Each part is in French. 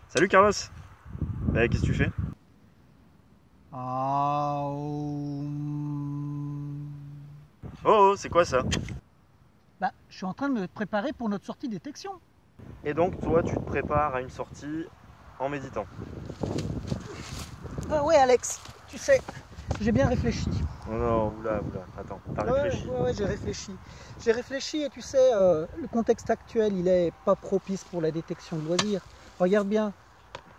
Salut Carlos. Qu'est-ce que tu fais? Oh, c'est quoi ça? Bah, je suis en train de me préparer pour notre sortie détection. Et donc toi tu te prépares à une sortie en méditant? Ah ouais Alex, tu sais, j'ai bien réfléchi. Oh non, oula, attends, t'as réfléchi? Ouais, j'ai réfléchi. J'ai réfléchi et tu sais, le contexte actuel, il est pas propice pour la détection de loisirs. Regarde bien,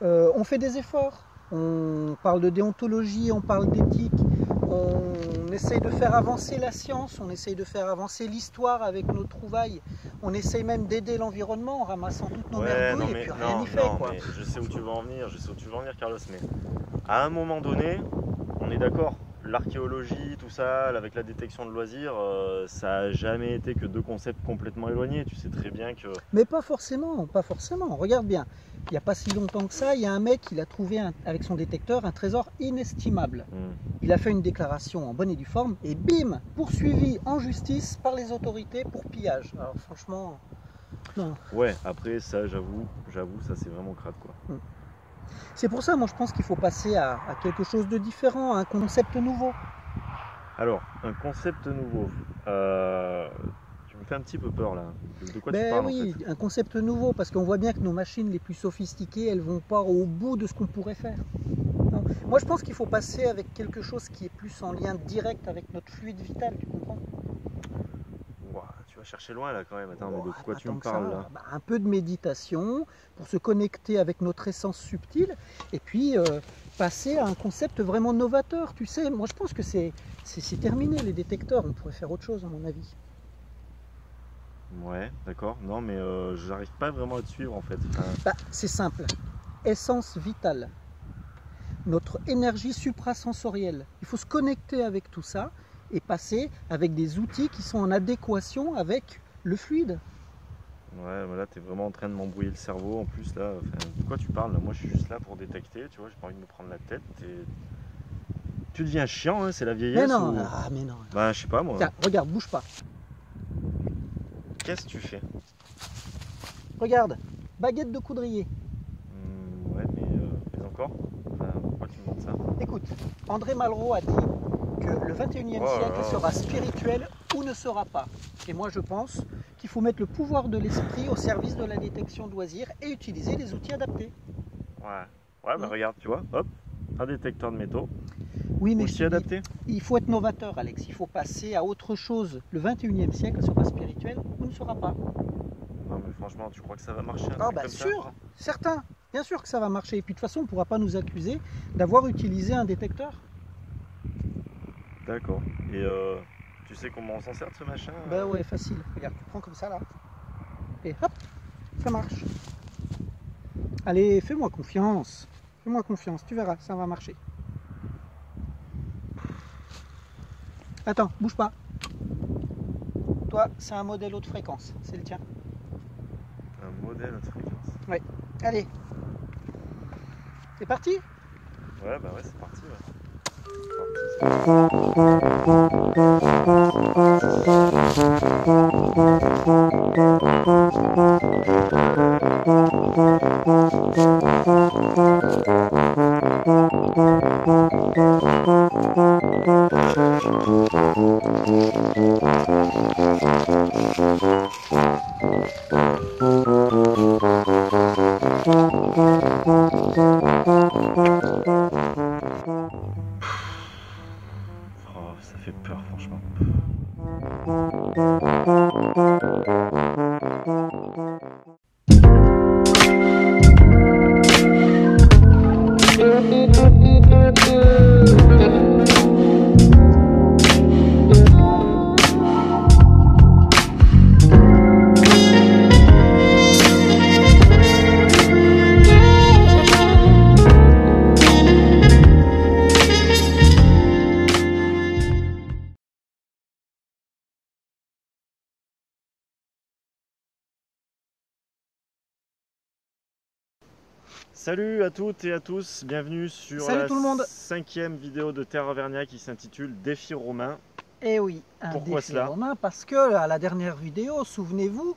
on fait des efforts, on parle de déontologie, on parle d'éthique, on essaye de faire avancer la science, on essaye de faire avancer l'histoire avec nos trouvailles, on essaye même d'aider l'environnement en ramassant toutes nos mergueules et puis rien n'y fait, quoi. Mais je sais où tu veux en venir, Carlos, mais à un moment donné, on est d'accord, l'archéologie, tout ça, avec la détection de loisirs, ça n'a jamais été que deux concepts complètement éloignés. Tu sais très bien que... Mais pas forcément, pas forcément. Regarde bien, il n'y a pas si longtemps que ça, il y a un mec, il a trouvé avec son détecteur un trésor inestimable. Il a fait une déclaration en bonne et due forme et bim, poursuivi en justice par les autorités pour pillage. Alors franchement, non. Ouais, après ça, j'avoue, ça c'est vraiment crade, quoi. C'est pour ça, moi je pense qu'il faut passer à quelque chose de différent, à un concept nouveau. Alors, un concept nouveau. Tu me fais un petit peu peur là. De quoi tu parles oui, en fait? Un concept nouveau, parce qu'on voit bien que nos machines les plus sophistiquées, elles vont pas au bout de ce qu'on pourrait faire. Non. Moi je pense qu'il faut passer avec quelque chose qui est plus en lien direct avec notre fluide vital, tu comprends? Ouah, tu vas chercher loin là quand même. Attends, mais de quoi tu me ça, parles là? un peu de méditation pour se connecter avec notre essence subtile et puis passer à un concept vraiment novateur. Tu sais, moi je pense que c'est terminé les détecteurs, on pourrait faire autre chose à mon avis. Ouais, d'accord. Non, mais j'arrive pas vraiment à te suivre en fait. C'est simple, essence vitale, notre énergie suprasensorielle. Il faut se connecter avec tout ça et passer avec des outils qui sont en adéquation avec le fluide. Ouais, voilà, t'es vraiment en train de m'embrouiller le cerveau en plus là. Enfin, de quoi tu parles là? Moi je suis juste là pour détecter, tu vois, j'ai pas envie de me prendre la tête. Tu deviens chiant, hein, c'est la vieillesse? Mais non, ou... mais non. Bah, je sais pas moi. Tiens, regarde, bouge pas. Qu'est-ce que tu fais? Regarde, baguette de coudrier. Ouais, mais encore? Pourquoi tu me demandes ça? Écoute, André Malraux a dit que le 21e siècle sera spirituel ou ne sera pas. Et moi je pense qu'il faut mettre le pouvoir de l'esprit au service de la détection de loisirs et utiliser les outils adaptés. Ouais, bah regarde, tu vois, hop, un détecteur de métaux. Oui, mais aussi adapté. Il faut être novateur, Alex. Il faut passer à autre chose. Le 21e siècle sera spirituel ou ne sera pas. Non, mais franchement, tu crois que ça va marcher? Ah, bah sûr, certain. Bien sûr que ça va marcher. Et puis de toute façon, on ne pourra pas nous accuser d'avoir utilisé un détecteur. D'accord. Et tu sais comment on s'en sert de ce machin? Bah ouais, facile. Regarde, tu prends comme ça là. Et hop, ça marche. Allez, fais-moi confiance. Fais-moi confiance, tu verras, ça va marcher. Attends, bouge pas. Toi, c'est un modèle haute fréquence, c'est le tien. Un modèle haute fréquence? Ouais. Allez. C'est parti? Ouais, bah ouais, c'est parti. Ouais. Oh, ça fait peur, franchement. Salut à toutes et à tous, bienvenue sur la 5e vidéo de Terra Vernia qui s'intitule Défi romain. Eh oui, un Pourquoi défi cela? romain, parce que à la dernière vidéo, souvenez-vous,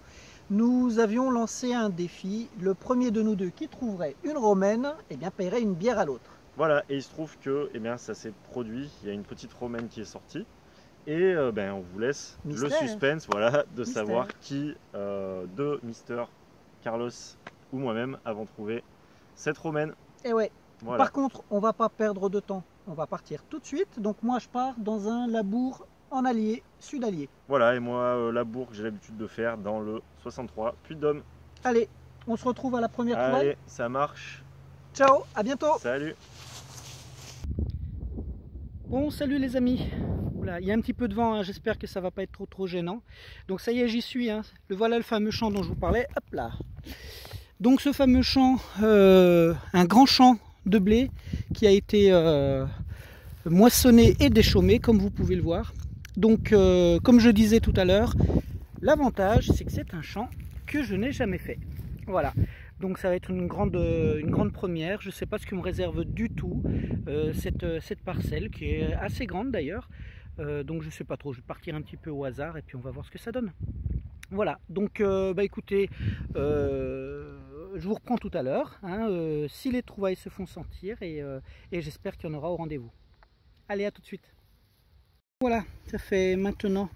nous avions lancé un défi. Le premier de nous deux qui trouverait une romaine, eh bien, paierait une bière à l'autre. Voilà, et il se trouve que eh bien, ça s'est produit, il y a une petite romaine qui est sortie, et ben, on vous laisse le Mystère. suspense voilà, de Mystère. savoir qui de Mister Carlos ou moi-même avons trouvé cette romaine. Eh ouais. Voilà. Par contre, on va pas perdre de temps, on va partir tout de suite. Donc moi, je pars dans un labour en Allier, sud-Allier. Voilà, et moi, la bourre que j'ai l'habitude de faire dans le 63 Puy-de-Dôme. Allez, on se retrouve à la première trouvaille. Allez, ça marche. Ciao, à bientôt. Salut. Bon, salut les amis. Voilà, il y a un petit peu de vent, hein. J'espère que ça va pas être trop gênant. Donc ça y est, j'y suis, hein. Le voilà le fameux champ dont je vous parlais. Hop là. Donc ce fameux champ, un grand champ de blé qui a été moissonné et déchaumé, comme vous pouvez le voir. Donc comme je disais tout à l'heure, l'avantage c'est que c'est un champ que je n'ai jamais fait. Voilà. Donc ça va être une grande première. Je ne sais pas ce que me réserve du tout cette parcelle, qui est assez grande d'ailleurs. Donc je ne sais pas trop, je vais partir un petit peu au hasard et puis on va voir ce que ça donne. Voilà, donc écoutez, je vous reprends tout à l'heure, hein, si les trouvailles se font sentir, et j'espère qu'il y en aura au rendez-vous. Allez, à tout de suite. Voilà, ça fait maintenant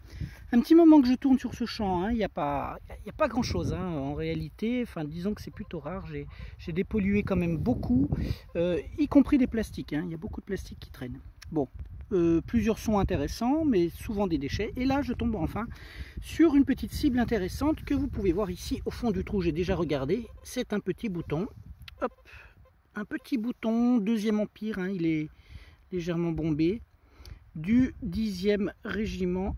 un petit moment que je tourne sur ce champ, hein. Il n'y a pas grand chose, hein, en réalité. Enfin, disons que c'est plutôt rare. J'ai dépollué quand même beaucoup, y compris des plastiques, hein. Il y a beaucoup de plastiques qui traînent. Bon, plusieurs sont intéressants, mais souvent des déchets. Et là, je tombe enfin sur une petite cible intéressante que vous pouvez voir ici au fond du trou. J'ai déjà regardé. C'est un petit bouton. Hop, un petit bouton, deuxième empire, hein, il est légèrement bombé, du 10e régiment,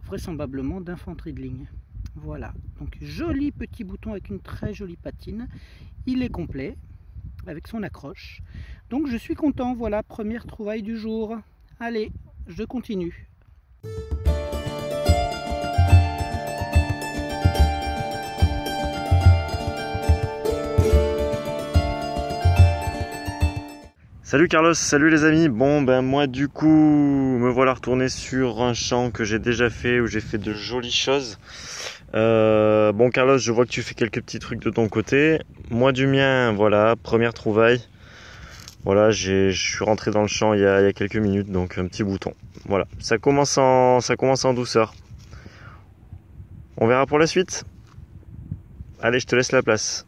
vraisemblablement d'infanterie de ligne. Voilà, donc joli petit bouton avec une très jolie patine. Il est complet avec son accroche. Donc je suis content, voilà, première trouvaille du jour. Allez, je continue. Salut Carlos, salut les amis. Bon ben moi du coup me voilà retourné sur un champ que j'ai déjà fait, où j'ai fait de jolies choses. Bon Carlos, je vois que tu fais quelques petits trucs de ton côté. Moi du mien, voilà, première trouvaille. Voilà, je suis rentré dans le champ il y a quelques minutes, donc un petit bouton. Voilà, ça commence en douceur. On verra pour la suite. Allez, je te laisse la place.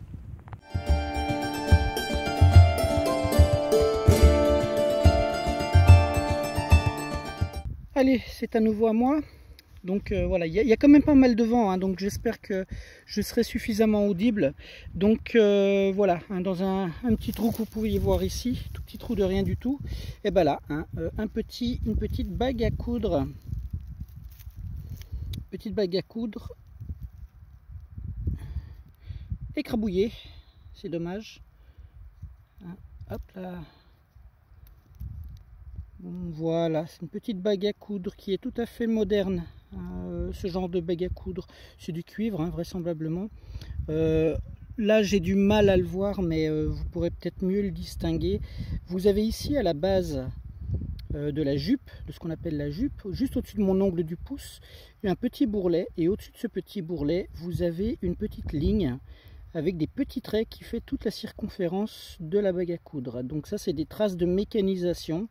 Allez, c'est à nouveau à moi. Donc voilà, il y a quand même pas mal de vent, hein, donc j'espère que je serai suffisamment audible. Donc voilà, hein, dans un petit trou que vous pouvez voir ici, tout petit trou de rien du tout, et ben là, hein, une petite bague à coudre. Petite bague à coudre écrabouillée, c'est dommage. Hein, hop là. Bon, voilà, c'est une petite bague à coudre qui est tout à fait moderne. Ce genre de bague à coudre, c'est du cuivre, hein, vraisemblablement. Là j'ai du mal à le voir, mais vous pourrez peut-être mieux le distinguer. Vous avez ici à la base de la jupe, de ce qu'on appelle la jupe, juste au-dessus de mon ongle du pouce, un petit bourrelet, et au-dessus de ce petit bourrelet vous avez une petite ligne avec des petits traits qui fait toute la circonférence de la bague à coudre. Donc ça, c'est des traces de mécanisation.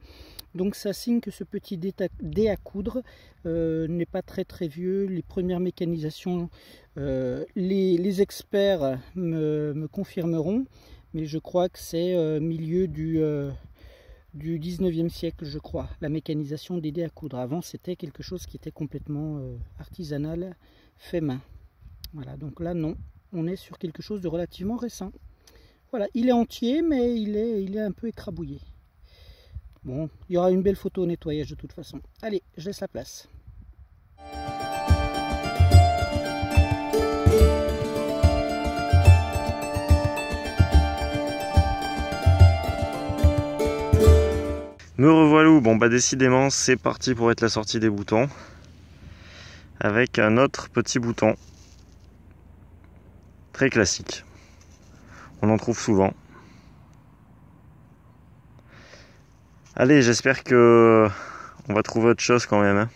Donc ça signe que ce petit dé à coudre n'est pas très vieux. Les premières mécanisations, les experts me confirmeront, mais je crois que c'est milieu du 19e siècle, je crois, la mécanisation des dés à coudre. Avant, c'était quelque chose qui était complètement artisanal, fait main. Voilà, donc là, non. On est sur quelque chose de relativement récent. Voilà, il est entier, mais il est un peu écrabouillé. Bon, il y aura une belle photo au nettoyage de toute façon. Allez, je laisse la place. Me revoilà. Bon bah décidément, c'est parti pour être la sortie des boutons. Avec un autre petit bouton. Très classique. On en trouve souvent. Allez, j'espère que on va trouver autre chose quand même, hein.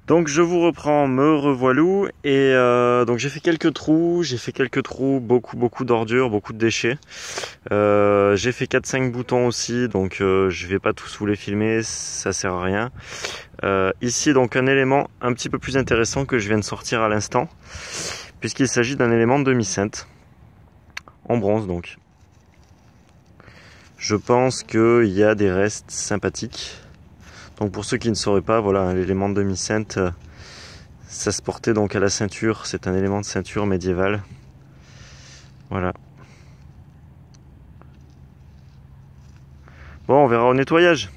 Donc je vous reprends, me revoilou, et donc j'ai fait quelques trous, beaucoup d'ordures, beaucoup de déchets. J'ai fait 4-5 boutons aussi, donc je vais pas tous vous les filmer, ça sert à rien. Ici donc un élément un petit peu plus intéressant que je viens de sortir à l'instant, puisqu'il s'agit d'un élément de demi-ceinte, en bronze donc. Je pense qu'il y a des restes sympathiques. Donc pour ceux qui ne sauraient pas, voilà, l'élément de demi-ceinte, ça se portait donc à la ceinture, c'est un élément de ceinture médiéval. Voilà. Bon, on verra au nettoyage.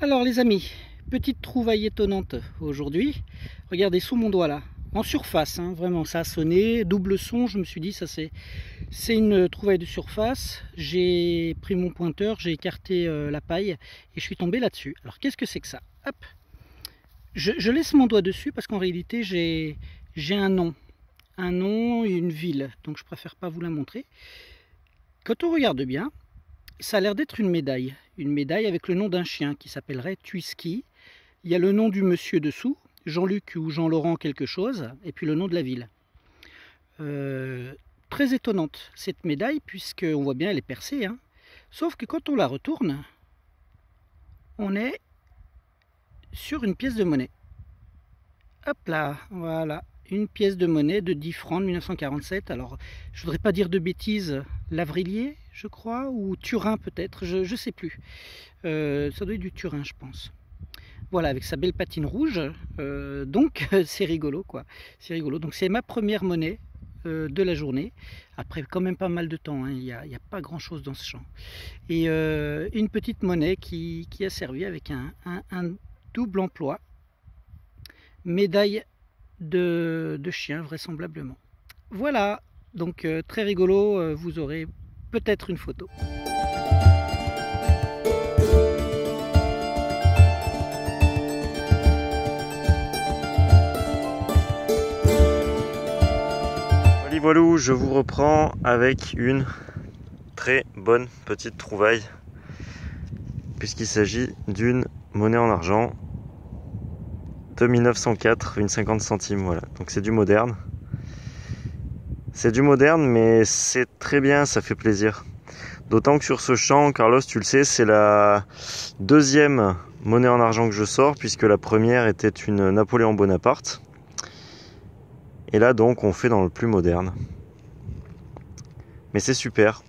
Alors les amis, petite trouvaille étonnante aujourd'hui. Regardez sous mon doigt là, en surface, hein, vraiment ça a sonné, double son, je me suis dit ça c'est une trouvaille de surface. J'ai pris mon pointeur, j'ai écarté la paille et je suis tombé là-dessus. Alors qu'est-ce que c'est que ça? Hop, je laisse mon doigt dessus parce qu'en réalité j'ai un nom et une ville, donc je préfère pas vous la montrer. Quand on regarde bien, ça a l'air d'être une médaille avec le nom d'un chien qui s'appellerait Twisky. Il y a le nom du monsieur dessous, Jean-Luc ou Jean-Laurent quelque chose, et puis le nom de la ville. Très étonnante cette médaille, puisqu'on voit bien elle est percée, hein. Sauf que quand on la retourne, on est sur une pièce de monnaie. Hop là, voilà, une pièce de monnaie de 10 francs de 1947. Alors, je voudrais pas dire de bêtises, Lavrillier, je crois, ou Turin peut-être, je sais plus. Ça doit être du Turin, je pense. Voilà, avec sa belle patine rouge, donc c'est rigolo, quoi. C'est rigolo. Donc c'est ma première monnaie de la journée. Après quand même pas mal de temps, hein. Il n'y a pas grand-chose dans ce champ. Et une petite monnaie qui a servi avec un double emploi. Médaille de chien, vraisemblablement. Voilà, donc très rigolo, vous aurez peut-être une photo. Voilà, je vous reprends avec une très bonne petite trouvaille, puisqu'il s'agit d'une monnaie en argent de 1904, une 50 centimes, voilà. Donc c'est du moderne. C'est du moderne, mais c'est très bien, ça fait plaisir. D'autant que sur ce champ, Carlos, tu le sais, c'est la deuxième monnaie en argent que je sors, puisque la première était une Napoléon Bonaparte. Et là donc on fait dans le plus moderne. Mais c'est super.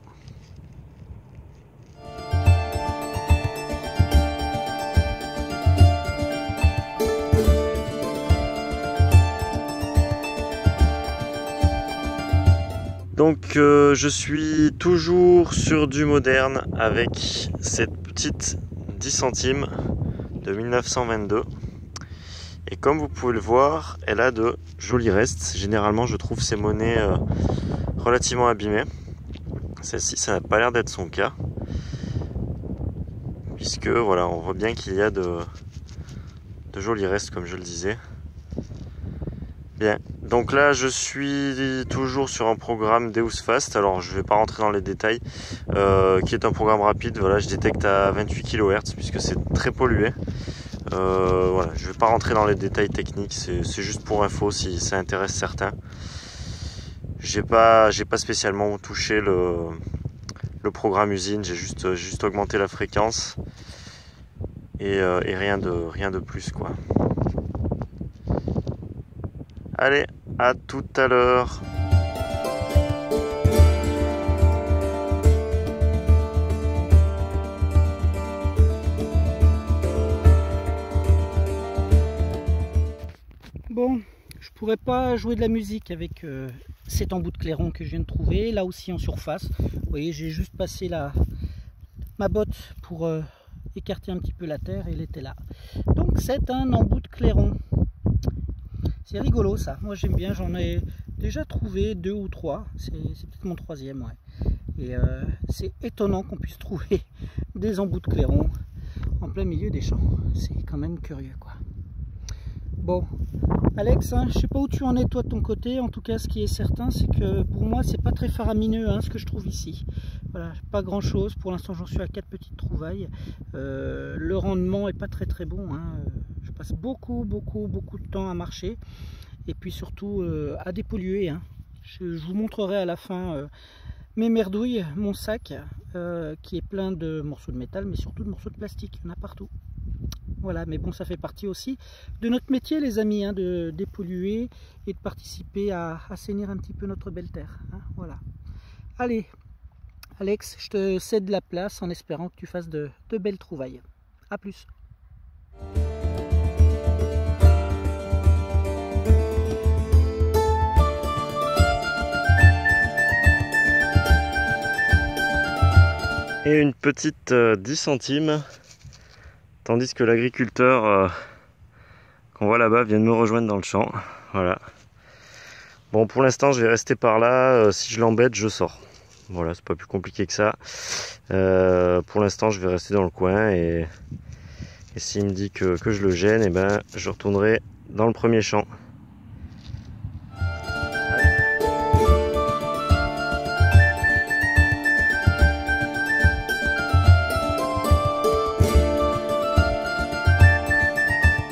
Donc je suis toujours sur du moderne avec cette petite 10 centimes de 1922. Et comme vous pouvez le voir, elle a de jolis restes. Généralement, je trouve ces monnaies relativement abîmées. Celle-ci, ça n'a pas l'air d'être son cas. Puisque, voilà, on voit bien qu'il y a de jolis restes, comme je le disais. Bien, donc là, je suis toujours sur un programme Deus Fast. Alors, je ne vais pas rentrer dans les détails. Qui est un programme rapide. Voilà, je détecte à 28 kHz, puisque c'est très pollué. Voilà, je ne vais pas rentrer dans les détails techniques, c'est juste pour info si ça intéresse certains. J'ai pas spécialement touché le programme usine, j'ai juste augmenté la fréquence et rien de plus, quoi. Allez, à tout à l'heure. Bon, je pourrais pas jouer de la musique avec cet embout de clairon que je viens de trouver, là aussi en surface. Vous voyez, j'ai juste passé ma botte pour écarter un petit peu la terre et elle était là. Donc c'est un embout de clairon. C'est rigolo ça, moi j'aime bien, j'en ai déjà trouvé 2 ou 3, c'est peut-être mon 3e, ouais. Et c'est étonnant qu'on puisse trouver des embouts de clairon en plein milieu des champs, c'est quand même curieux, quoi. Bon, Alex, hein, je sais pas où tu en es toi de ton côté. En tout cas, ce qui est certain, c'est que pour moi, c'est pas très faramineux hein, ce que je trouve ici. Voilà, pas grand chose. Pour l'instant, j'en suis à 4 petites trouvailles. Le rendement est pas très bon. Hein. Je passe beaucoup de temps à marcher et puis surtout à dépolluer. Hein. Je vous montrerai à la fin mes merdouilles, mon sac qui est plein de morceaux de métal, mais surtout de morceaux de plastique. Il y en a partout. Voilà, mais bon, ça fait partie aussi de notre métier, les amis, hein, de dépolluer et de participer à assainir un petit peu notre belle terre. Hein, voilà. Allez, Alex, je te cède la place en espérant que tu fasses de belles trouvailles. A plus. Et une petite 10 centimes. Tandis que l'agriculteur qu'on voit là-bas vient de me rejoindre dans le champ. Voilà. Bon, pour l'instant, je vais rester par là. Si je l'embête, je sors. Voilà, c'est pas plus compliqué que ça. Pour l'instant, je vais rester dans le coin et s'il me dit que je le gêne, eh ben, je retournerai dans le premier champ.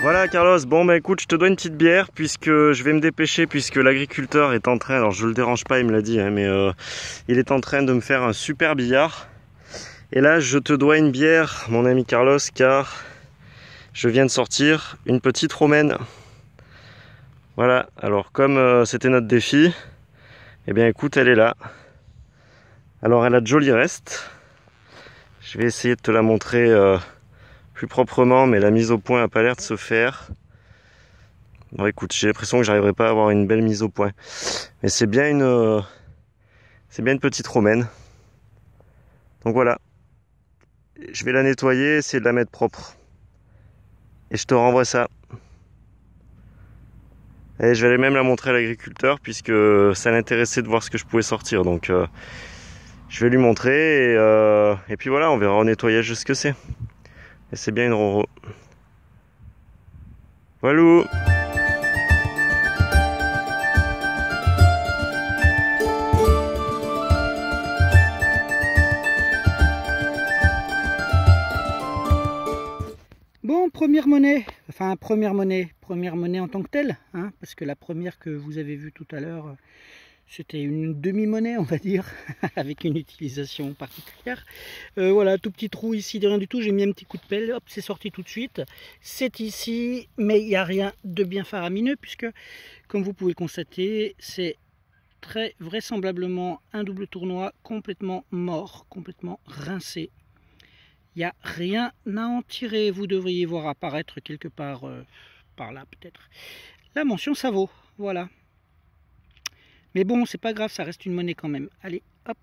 Voilà Carlos, bon bah écoute, je te dois une petite bière puisque je vais me dépêcher puisque l'agriculteur est en train, alors je le dérange pas, il me l'a dit, hein, mais il est en train de me faire un super billard. Et là je te dois une bière, mon ami Carlos, car je viens de sortir une petite romaine. Voilà, alors comme c'était notre défi, eh bien écoute, elle est là. Alors elle a de jolis restes. Je vais essayer de te la montrer plus proprement, mais la mise au point a pas l'air de se faire. Bon écoute, j'ai l'impression que j'arriverai pas à avoir une belle mise au point, mais c'est bien une petite romaine. Donc voilà, je vais la nettoyer, essayer de la mettre propre et je te renvoie ça. Et je vais aller même la montrer à l'agriculteur puisque ça l'intéressait de voir ce que je pouvais sortir, donc je vais lui montrer et puis voilà, on verra au nettoyage ce que c'est. Et c'est bien une Roro. Walou. Bon, première monnaie en tant que telle, hein, parce que la première que vous avez vue tout à l'heure, c'était une demi-monnaie, on va dire, avec une utilisation particulière. Voilà, tout petit trou ici, de rien du tout. J'ai mis un petit coup de pelle, hop, c'est sorti tout de suite. C'est ici, mais il n'y a rien de bien faramineux, puisque, comme vous pouvez le constater, c'est très vraisemblablement un double tournois complètement mort, complètement rincé. Il n'y a rien à en tirer. Vous devriez voir apparaître quelque part, par là peut-être, la mention ça vaut, voilà. Mais bon, c'est pas grave, ça reste une monnaie quand même. Allez, hop,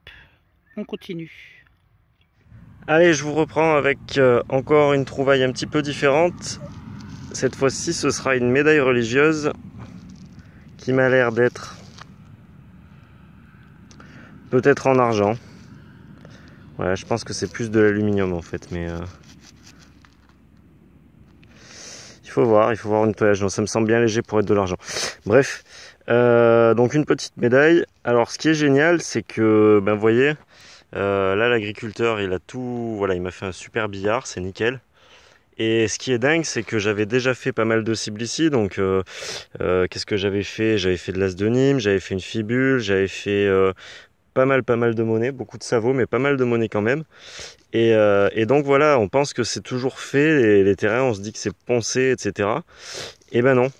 on continue. Allez, je vous reprends avec encore une trouvaille un petit peu différente. Cette fois-ci, ce sera une médaille religieuse qui m'a l'air d'être peut-être en argent. Voilà, je pense que c'est plus de l'aluminium en fait, mais il faut voir le nettoyage. Non, ça me semble bien léger pour être de l'argent. Bref. Donc une petite médaille. Alors ce qui est génial, c'est que ben vous voyez là l'agriculteur il a tout, voilà, il m'a fait un super billard, c'est nickel. Et ce qui est dingue, c'est que j'avais déjà fait pas mal de cibles ici. Donc qu'est-ce que j'avais fait? J'avais fait de l'as de Nîmes, j'avais fait une fibule, j'avais fait pas mal de monnaie, beaucoup de savots, mais pas mal de monnaie quand même. Et donc voilà, on pense que c'est toujours fait, les terrains, on se dit que c'est poncé, etc. Et ben non.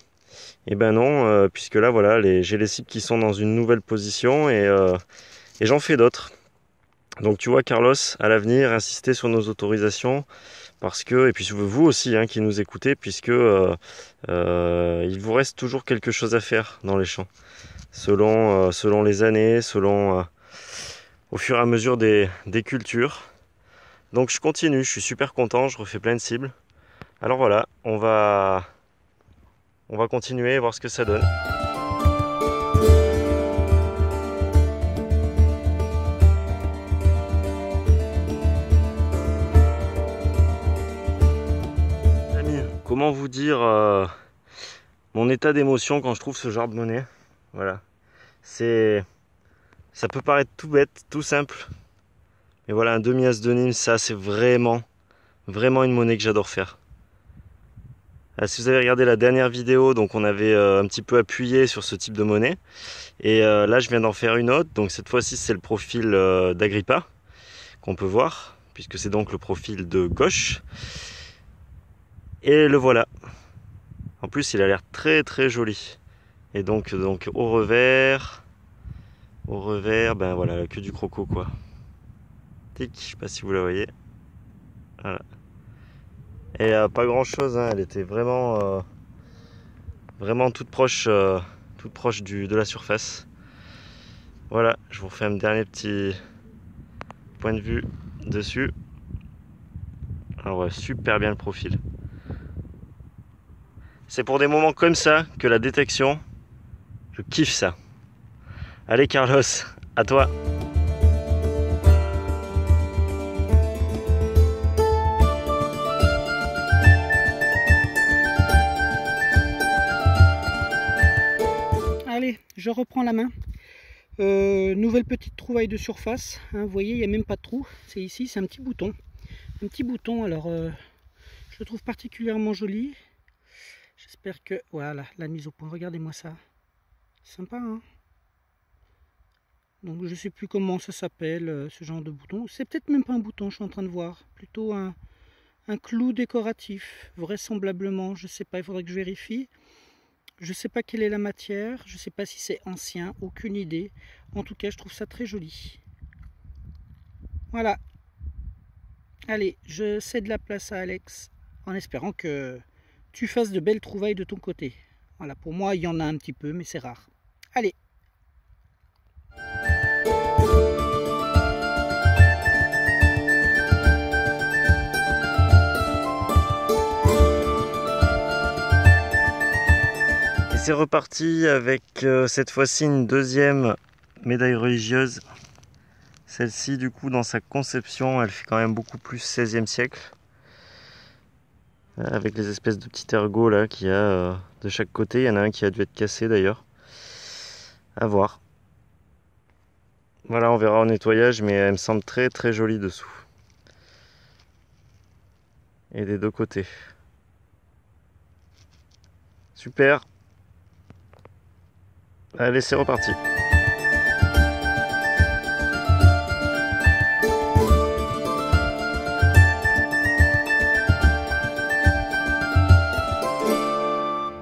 Et ben non, puisque là voilà, j'ai les cibles qui sont dans une nouvelle position et j'en fais d'autres. Donc tu vois Carlos, à l'avenir, insistez sur nos autorisations parce que, et puis vous aussi hein, qui nous écoutez, puisque il vous reste toujours quelque chose à faire dans les champs, selon les années, selon au fur et à mesure des cultures. Donc je continue, je suis super content, je refais plein de cibles. Alors voilà, on va continuer et voir ce que ça donne. Amis, comment vous dire mon état d'émotion quand je trouve ce genre de monnaie. Voilà. Ça peut paraître tout bête, tout simple. Mais voilà, un demi-as de Nîmes, ça c'est vraiment une monnaie que j'adore faire. Si vous avez regardé la dernière vidéo, donc on avait un petit peu appuyé sur ce type de monnaie. Et là je viens d'en faire une autre, donc cette fois-ci c'est le profil d'Agrippa qu'on peut voir, puisque c'est donc le profil de gauche. Et le voilà. En plus il a l'air très joli. Et donc au revers, ben voilà, la queue du croco quoi. Tic, je sais pas si vous la voyez. Voilà. Et pas grand chose, hein, elle était vraiment toute proche de la surface. Voilà, je vous refais un dernier petit point de vue dessus. Alors ouais, super bien le profil. C'est pour des moments comme ça que la détection, je kiffe ça. Allez Carlos, à toi. Allez, je reprends la main. Nouvelle petite trouvaille de surface. Hein, vous voyez, il n'y a même pas de trou. C'est ici, c'est un petit bouton. Un petit bouton, alors je le trouve particulièrement joli. J'espère que... Voilà, la mise au point. Regardez-moi ça. Sympa, hein? Donc je sais plus comment ça s'appelle, ce genre de bouton. C'est peut-être même pas un bouton, je suis en train de voir. Plutôt un clou décoratif, vraisemblablement. Je sais pas, il faudrait que je vérifie. Je sais pas quelle est la matière. Je sais pas si c'est ancien, aucune idée. En tout cas, je trouve ça très joli. Voilà. Allez, je cède la place à Alex, en espérant que tu fasses de belles trouvailles de ton côté. Voilà, pour moi, il y en a un petit peu, mais c'est rare. Allez. Et c'est reparti avec cette fois-ci une deuxième médaille religieuse. Celle-ci, du coup, dans sa conception, elle fait quand même beaucoup plus 16e siècle. Avec les espèces de petits ergots là qu'il y a de chaque côté. Il y en a un qui a dû être cassé d'ailleurs. À voir. Voilà, on verra au nettoyage, mais elle me semble très jolie dessous. Et des deux côtés. Super. Allez, c'est reparti.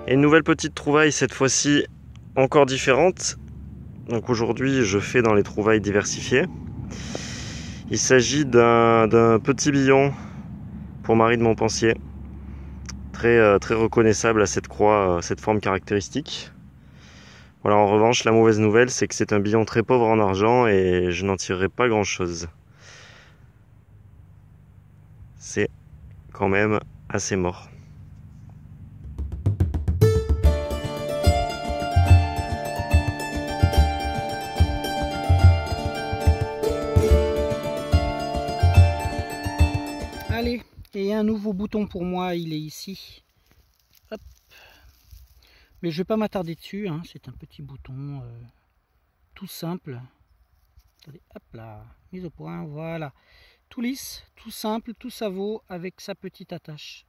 Et une nouvelle petite trouvaille, cette fois-ci encore différente. Donc aujourd'hui, je fais dans les trouvailles diversifiées. Il s'agit d'un petit billon pour Marie de Montpensier. Très reconnaissable à cette croix, cette forme caractéristique. Voilà, en revanche, la mauvaise nouvelle, c'est que c'est un billon très pauvre en argent et je n'en tirerai pas grand-chose. C'est quand même assez mort. Allez, et un nouveau bouton pour moi, il est ici. Hop. Mais je ne vais pas m'attarder dessus, hein. C'est un petit bouton tout simple. Attendez, hop là, mise au point, voilà. Tout lisse, tout simple, tout savot avec sa petite attache.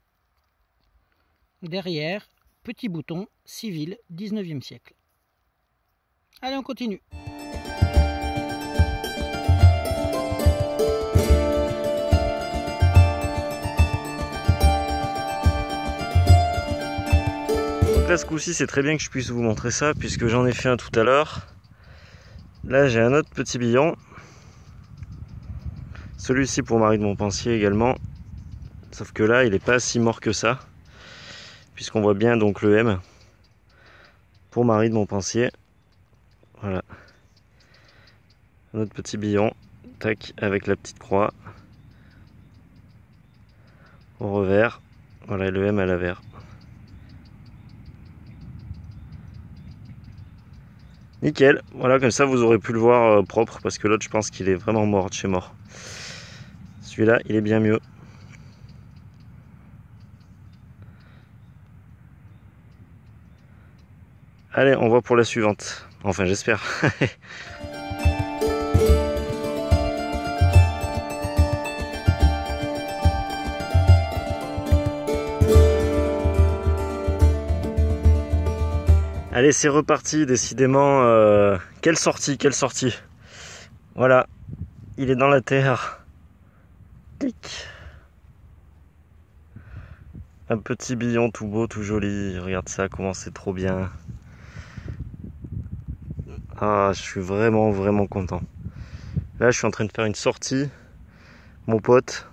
Derrière, petit bouton civil 19e siècle. Allez, on continue. Là, ce coup-ci, c'est très bien que je puisse vous montrer ça puisque j'en ai fait un tout à l'heure. Là, j'ai un autre petit billon. Celui-ci pour Marie de Montpensier également. Sauf que là, il n'est pas si mort que ça. Puisqu'on voit bien donc le M pour Marie de Montpensier. Voilà. Un autre petit billon. Tac, avec la petite croix. Au revers. Voilà, et le M à l'avers. Nickel, voilà, comme ça vous aurez pu le voir propre, parce que l'autre je pense qu'il est vraiment mort de chez mort. Celui-là, il est bien mieux. Allez, on voit pour la suivante. Enfin, j'espère. Allez, c'est reparti, décidément. Quelle sortie, quelle sortie. Voilà, il est dans la terre. Clic. Un petit billon tout beau, tout joli. Regarde ça, comment c'est trop bien. Ah, je suis vraiment, vraiment content. Là, je suis en train de faire une sortie. Mon pote,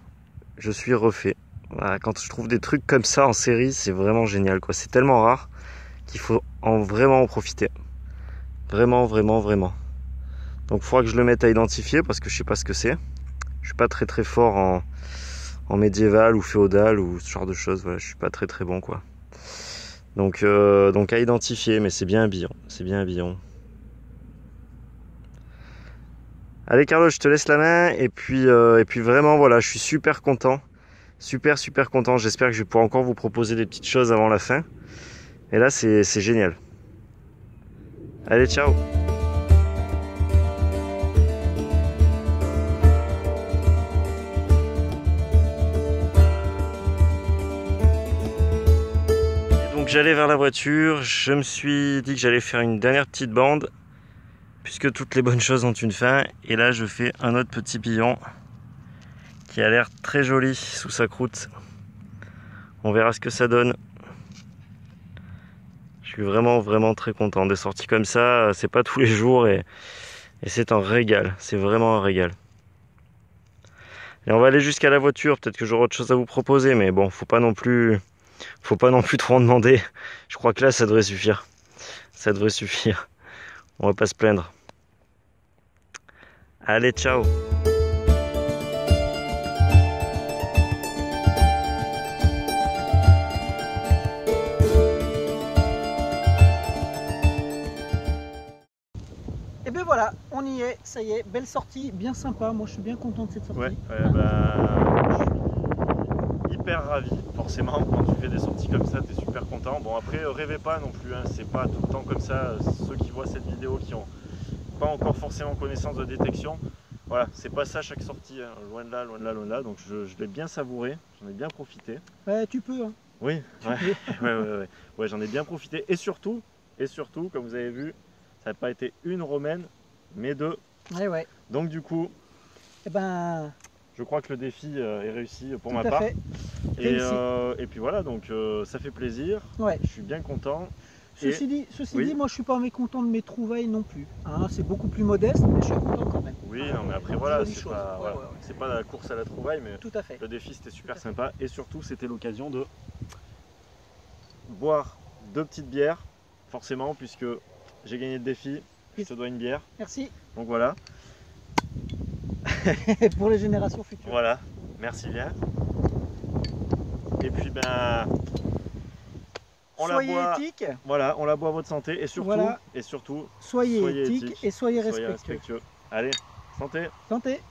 je suis refait. Voilà, quand je trouve des trucs comme ça en série, c'est vraiment génial, quoi. C'est tellement rare qu'il faut vraiment en profiter. Vraiment, vraiment, vraiment. Donc, il faudra que je le mette à identifier parce que je sais pas ce que c'est. Je suis pas très, très fort en médiéval ou féodal ou ce genre de choses. Voilà, je suis pas très, très bon, quoi. Donc à identifier, mais c'est bien un billon. C'est bien un billon. Allez Carlos, je te laisse la main et puis vraiment voilà, je suis super content, super content. J'espère que je vais pouvoir encore vous proposer des petites choses avant la fin. Et là c'est génial. Allez, ciao. Et donc j'allais vers la voiture, je me suis dit que j'allais faire une dernière petite bande. Puisque toutes les bonnes choses ont une fin. Et là je fais un autre petit billon qui a l'air très joli sous sa croûte. On verra ce que ça donne. Je suis vraiment très content. Des sorties comme ça, c'est pas tous les jours et c'est un régal. C'est vraiment un régal. Et on va aller jusqu'à la voiture. Peut-être que j'aurai autre chose à vous proposer, mais bon, faut pas non plus trop en demander. Je crois que là ça devrait suffire. Ça devrait suffire. On va pas se plaindre. Allez, ciao. Et bien voilà, on y est, ça y est, belle sortie, bien sympa. Moi je suis bien content de cette sortie. Ouais, je suis hyper ravi. Forcément, quand tu fais des sorties comme ça, tu es super content. Bon, après, rêvez pas non plus, hein, c'est pas tout le temps comme ça. Ceux qui voient cette vidéo qui ont pas encore forcément connaissance de détection, voilà, c'est pas ça chaque sortie, hein. Loin de là, loin de là, loin de là. Donc je l'ai bien savouré, j'en ai bien profité. Ouais, tu peux. Hein. Oui, ouais, j'en ai bien profité. Et surtout, comme vous avez vu, ça n'a pas été une romaine, mais deux. Ouais. Donc du coup, Eh ben, je crois que le défi est réussi pour ma tout à part. fait. Et puis voilà, donc ça fait plaisir. Ouais. Je suis bien content. Ceci dit, oui. moi je suis pas mécontent de mes trouvailles non plus. Hein, c'est beaucoup plus modeste, mais je suis content quand même. Oui, non, mais après voilà, c'est pas la course à la trouvaille, mais tout à fait. Le défi c'était super sympa. Et surtout, c'était l'occasion de boire 2 petites bières, forcément, puisque j'ai gagné le défi. Je te dois une bière. Merci. Donc voilà. Pour les générations futures. Voilà, merci bien. Et puis ben, soyez éthique. Voilà, on la boit à votre santé et surtout, soyez éthique et soyez respectueux. Allez, santé. Santé.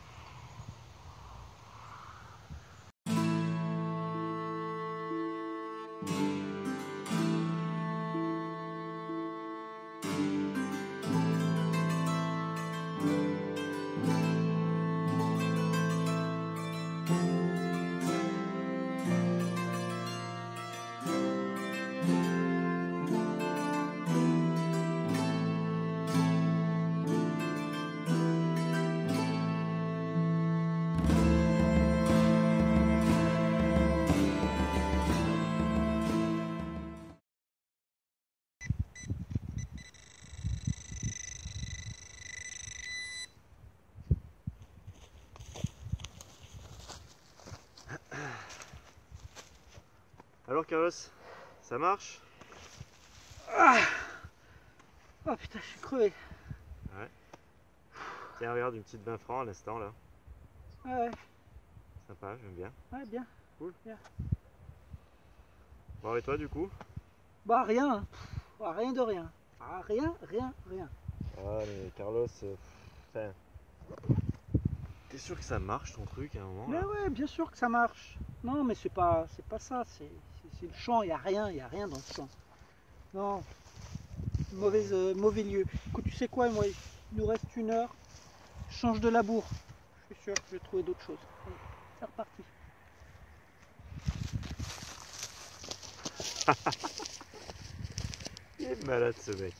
Alors Carlos, ça marche? Ah oh putain, je suis crevé. Ouais. Tiens, regarde, une petite 20 francs à l'instant là. Ouais. Sympa, j'aime bien. Ouais, bien. Cool. Bien. Bon, et toi du coup? Bah rien. Bah, rien de rien. Ah, rien. Ah mais Carlos, t'es sûr que ça marche ton truc à un moment là? Mais ouais, bien sûr que ça marche. Non, mais c'est pas ça. C'est le champ. Il y a rien dans le champ. Non. mauvais lieu. Écoute, tu sais quoi, moi, il nous reste 1 heure. Je change de labour. Je suis sûr que je vais trouver d'autres choses. Allez, c'est reparti. Il est malade ce mec.